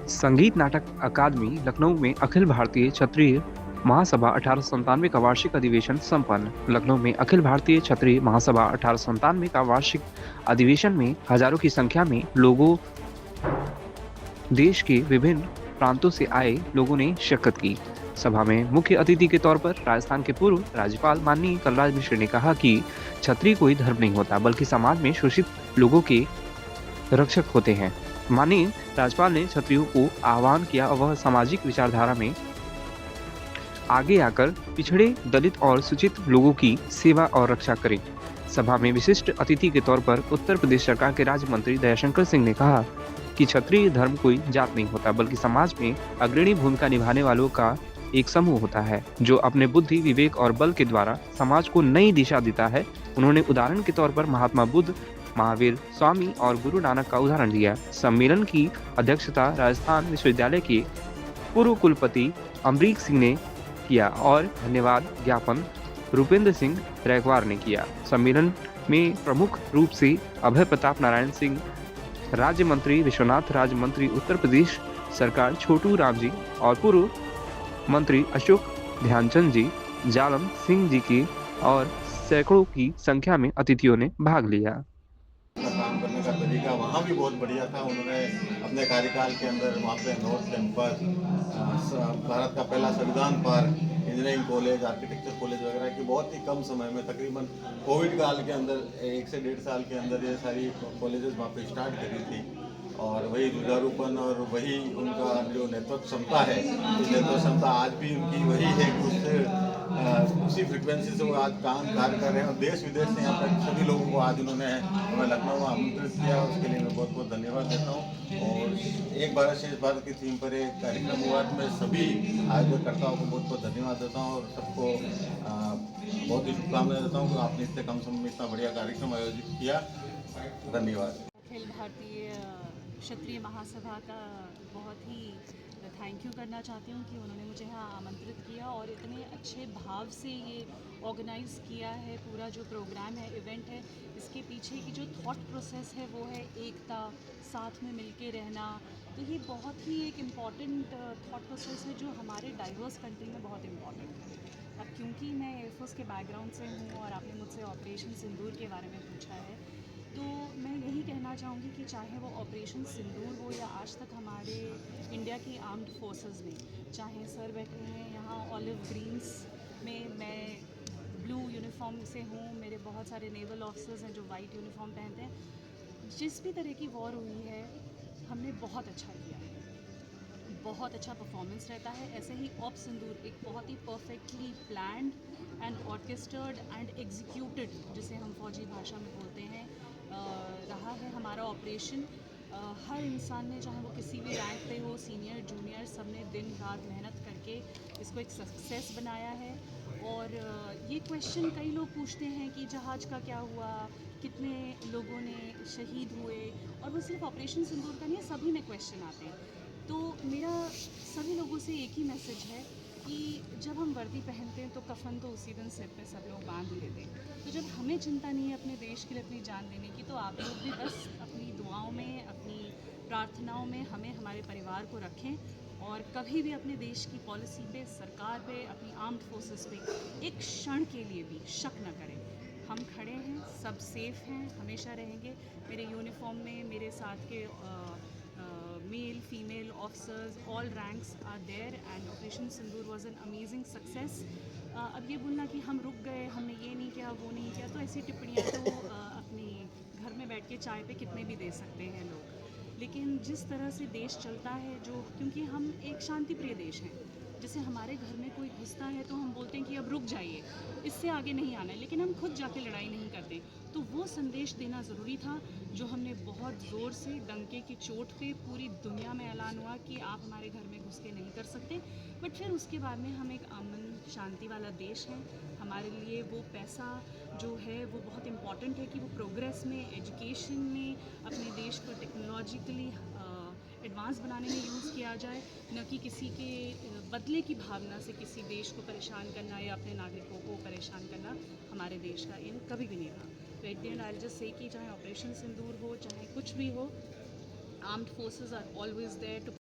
संगीत नाटक अकादमी लखनऊ में अखिल भारतीय क्षत्रिय महासभा 1897 का वार्षिक अधिवेशन संपन्न। लखनऊ में अखिल भारतीय क्षत्रिय महासभा 1897 का वार्षिक अधिवेशन में हजारों की संख्या में लोगों देश के विभिन्न प्रांतों से आए लोगों ने शिरकत की। सभा में मुख्य अतिथि के तौर पर राजस्थान के पूर्व राज्यपाल माननीय कलराज मिश्र ने कहा कि क्षत्रिय कोई धर्म नहीं होता, बल्कि समाज में शोषित लोगों के रक्षक होते हैं। माननीय राज्यपाल ने क्षत्रियों को आह्वान किया और वह सामाजिक विचारधारा में आगे आकर पिछड़े, दलित और सूचित लोगों की सेवा और रक्षा करें। सभा में विशिष्ट अतिथि के तौर पर उत्तर प्रदेश सरकार के राज्य मंत्री दयाशंकर सिंह ने कहा कि क्षत्रिय धर्म कोई जात नहीं होता, बल्कि समाज में अग्रणी भूमिका निभाने वालों का एक समूह होता है, जो अपने बुद्धि, विवेक और बल के द्वारा समाज को नई दिशा देता है। उन्होंने उदाहरण के तौर पर महात्मा बुद्ध, महावीर, स्वामी और गुरु नानक का उदाहरण दिया। सम्मेलन की अध्यक्षता राजस्थान विश्वविद्यालय के पूर्व कुलपति अमरीक सिंह ने किया और धन्यवाद ज्ञापन रूपेंद्र सिंह रैकवार ने किया। सम्मेलन में प्रमुख रूप से अभय प्रताप नारायण सिंह, राज्य मंत्री विश्वनाथ, राज्य मंत्री उत्तर प्रदेश सरकार छोटू राम जी और पूर्व मंत्री अशोक ध्यानचंद जी, जालम सिंह जी की और सैकड़ों की संख्या में अतिथियों ने भाग लिया। काम करने का तरीका वहाँ भी बहुत बढ़िया था। उन्होंने अपने कार्यकाल के अंदर वहाँ पे नॉर्थ कैंपस, भारत का पहला संविधान park, engineering college, architecture college वगैरह की बहुत ही कम समय में, तकरीबन कोविड काल के अंदर 1 से 1.5 साल के अंदर ये सारी कॉलेजेस वहाँ पे स्टार्ट करी थी। और वही जुझारूपन और वही उनका जो नेतृत्व क्षमता है, इस नेतृत्व क्षमता आज भी उनकी वही है कि उससे उसी फ्रिक्वेंसी से वो आज काम कार्य कर रहे हैं और देश विदेश से यहाँ तक सभी लोगों को आज उन्होंने हमें लखनऊ में आमंत्रित किया। उसके लिए मैं बहुत बहुत धन्यवाद देता हूँ। और एक भारत श्रेष्ठ भारत की थीम पर एक कार्यक्रम हुआ, तो मैं सभी आयोजकर्ताओं को बहुत बहुत धन्यवाद देता हूँ और सबको बहुत ही शुभकामनाएं देता हूँ कि आपने इतने कम समय में इतना बढ़िया कार्यक्रम आयोजित किया। धन्यवाद। अखिल भारतीय क्षत्रिय महासभा का बहुत ही थैंक यू करना चाहती हूँ कि उन्होंने मुझे यहाँ आमंत्रित किया और इतने अच्छे भाव से ये ऑर्गेनाइज़ किया है। पूरा जो प्रोग्राम है, इवेंट है, इसके पीछे की जो थॉट प्रोसेस है वो है एकता, साथ में मिलके रहना। तो ये बहुत ही एक इम्पॉर्टेंट थॉट प्रोसेस है जो हमारे डाइवर्स कंट्री में बहुत इम्पॉर्टेंट है। अब क्योंकि मैं एयरफोर्स के बैकग्राउंड से हूँ और आपने मुझसे ऑपरेशन सिंदूर के बारे में पूछा है, तो मैं यही कहना चाहूँगी कि चाहे वो ऑपरेशन सिंदूर हो या आज तक हमारे इंडिया की आर्म्ड फोर्सेस में, चाहे सर बैठे हैं यहाँ ऑलिव ग्रीन्स में, मैं ब्लू यूनिफॉर्म से हूँ, मेरे बहुत सारे नेवल ऑफिसर्स हैं जो वाइट यूनिफॉर्म पहनते हैं। जिस भी तरह की वॉर हुई है, हमने बहुत अच्छा किया है, बहुत अच्छा परफॉर्मेंस रहता है। ऐसे ही ऑप सिंदूर एक बहुत ही perfectly planned and orchestrated and executed, जिसे हम फौजी भाषा में बोलते हैं, रहा है हमारा ऑपरेशन। हर इंसान ने, चाहे वो किसी भी रैंक पे हो, सीनियर जूनियर, सब ने दिन रात मेहनत करके इसको एक सक्सेस बनाया है। और ये क्वेश्चन कई लोग पूछते हैं कि जहाज़ का क्या हुआ, कितने लोगों ने शहीद हुए, और वो सिर्फ ऑपरेशन सिंदूर का नहीं है, सभी में क्वेश्चन आते हैं। तो मेरा सभी लोगों से एक ही मैसेज है कि जब हम वर्दी पहनते हैं तो कफन तो उसी दिन सिर पे सब लोग बांध लेते हैं। तो जब हमें चिंता नहीं है अपने देश के लिए अपनी जान देने की, तो आप लोग भी बस अपनी दुआओं में, अपनी प्रार्थनाओं में हमें, हमारे परिवार को रखें और कभी भी अपने देश की पॉलिसी पे, सरकार पे, अपनी आर्म्ड फोर्सेस पे एक क्षण के लिए भी शक न करें। हम खड़े हैं, सब सेफ़ हैं, हमेशा रहेंगे। मेरे यूनिफॉर्म में मेरे साथ के male, female officers, all ranks are there and Operation Sindoor was an amazing success. अब ये बोलना कि हम रुक गए, हमने ये नहीं किया, वो नहीं किया, तो ऐसी टिप्पणियाँ तो अपनी घर में बैठ के चाय पे कितने भी दे सकते हैं लोग। लेकिन जिस तरह से देश चलता है, जो, क्योंकि हम एक शांति प्रिय देश हैं, जैसे हमारे घर में कोई घुसता है तो हम बोलते हैं कि अब रुक जाइए, इससे आगे नहीं आना है, लेकिन हम खुद जाके लड़ाई नहीं करते। तो वो संदेश देना ज़रूरी था, जो हमने बहुत ज़ोर से डंके की चोट पे पूरी दुनिया में ऐलान हुआ कि आप हमारे घर में घुस के नहीं कर सकते। बट फिर उसके बाद में हम एक अमन शांति वाला देश हैं। हमारे लिए वो पैसा जो है वो बहुत इम्पॉर्टेंट है कि वो प्रोग्रेस में, एजुकेशन में, अपने देश को टेक्नोलॉजिकली एडवांस बनाने में यूज़ किया जाए, न कि किसी के बदले की भावना से किसी देश को परेशान करना या अपने नागरिकों को परेशान करना हमारे देश का एम कभी भी नहीं रहा। तो at the and I just say कि चाहे ऑपरेशन सिंदूर हो, चाहे कुछ भी हो, armed forces are always there to